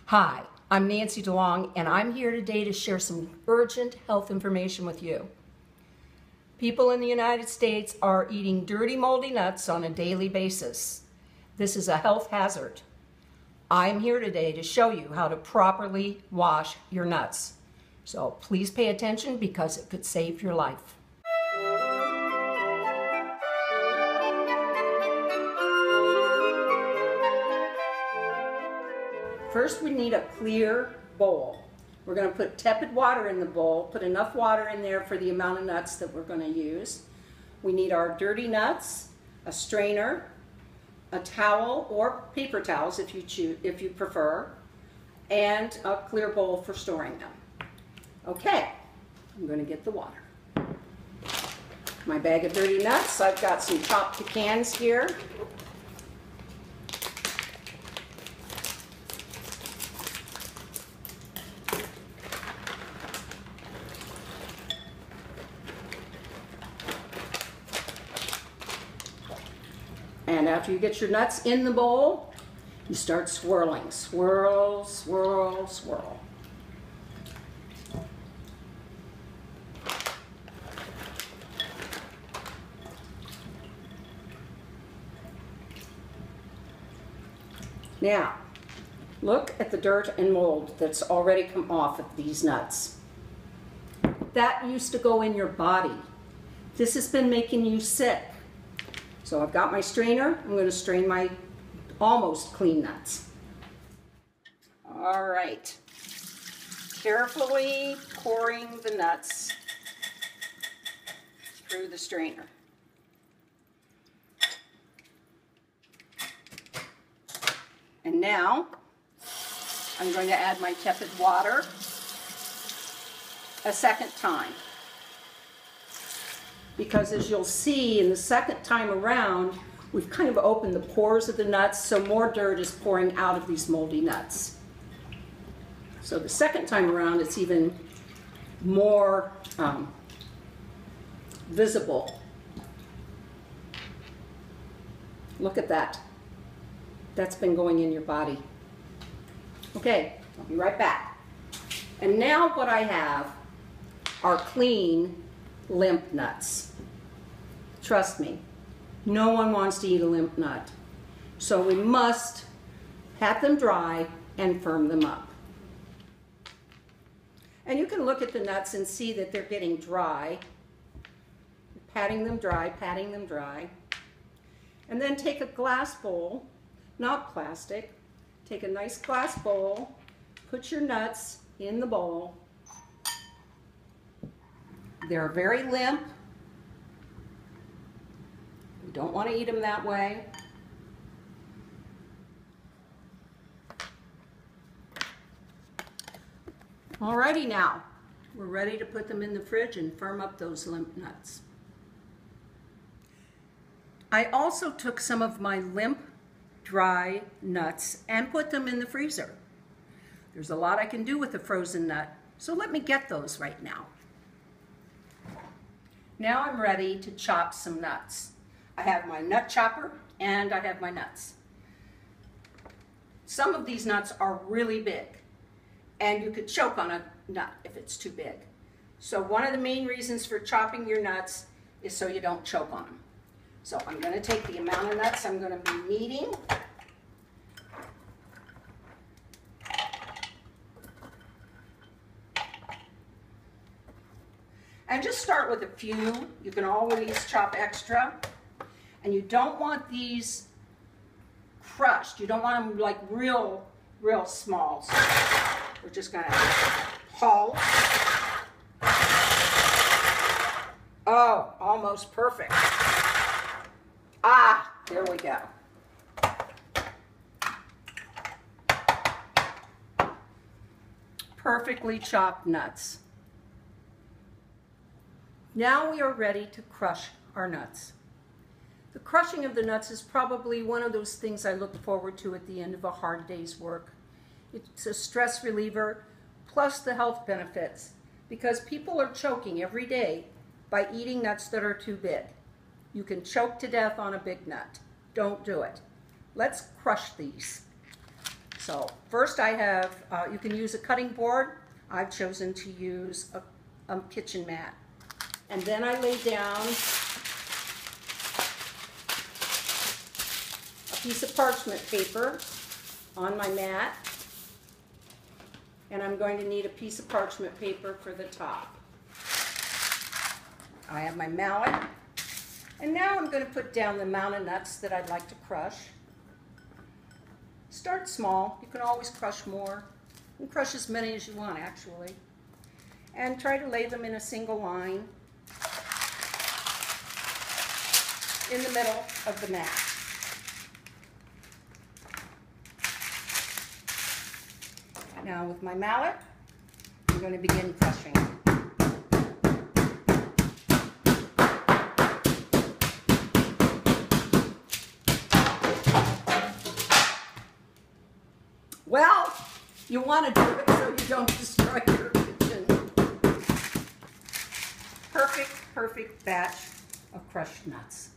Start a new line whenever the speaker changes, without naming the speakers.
Hi, I'm Nancy DeLong, and I'm here today to share some urgent health information with you. People in the United States are eating dirty, moldy nuts on a daily basis. This is a health hazard. I'm here today to show you how to properly wash your nuts. So please pay attention because it could save your life. First, we need a clear bowl. We're going to put tepid water in the bowl, put enough water in there for the amount of nuts that we're going to use. We need our dirty nuts, a strainer, a towel or paper towels if you prefer, and a clear bowl for storing them. Okay, I'm going to get the water. My bag of dirty nuts, I've got some chopped pecans here. And after you get your nuts in the bowl, you start swirling. Swirl, swirl, swirl. Now, look at the dirt and mold that's already come off of these nuts. That used to go in your body. This has been making you sick. So I've got my strainer. I'm going to strain my almost clean nuts. All right. Carefully pouring the nuts through the strainer. And now I'm going to add my tepid water a second time. Because as you'll see in the second time around, we've kind of opened the pores of the nuts, so more dirt is pouring out of these moldy nuts. So the second time around, it's even more visible. Look at that. That's been going in your body. Okay, I'll be right back. And now what I have are clean, limp nuts. Trust me, no one wants to eat a limp nut. So we must pat them dry and firm them up. And you can look at the nuts and see that they're getting dry. Patting them dry, patting them dry. And then take a glass bowl, not plastic. Take a nice glass bowl, put your nuts in the bowl. They're very limp. You don't want to eat them that way. Alrighty now, we're ready to put them in the fridge and firm up those limp nuts. I also took some of my limp, dry nuts and put them in the freezer. There's a lot I can do with a frozen nut, so let me get those right now. Now I'm ready to chop some nuts. I have my nut chopper and I have my nuts. Some of these nuts are really big and you could choke on a nut if it's too big. So one of the main reasons for chopping your nuts is so you don't choke on them. So I'm going to take the amount of nuts I'm going to be needing. And just start with a few. You can always chop extra. And you don't want these crushed. You don't want them like real small. So we're just going to pulse. Oh, almost perfect. Ah, there we go. Perfectly chopped nuts. Now we are ready to crush our nuts. The crushing of the nuts is probably one of those things I look forward to at the end of a hard day's work. It's a stress reliever, plus the health benefits, because people are choking every day by eating nuts that are too big. You can choke to death on a big nut. Don't do it. Let's crush these. So first I have, you can use a cutting board. I've chosen to use a kitchen mat. And then I lay down a piece of parchment paper on my mat. And I'm going to need a piece of parchment paper for the top. I have my mallet. And now I'm going to put down the amount of nuts that I'd like to crush. Start small. You can always crush more. You can crush as many as you want, actually. And try to lay them in a single line in the middle of the mat. Now with my mallet, I'm going to begin crushing. Well, you want to do it so you don't destroy your kitchen. Perfect batch of crushed nuts.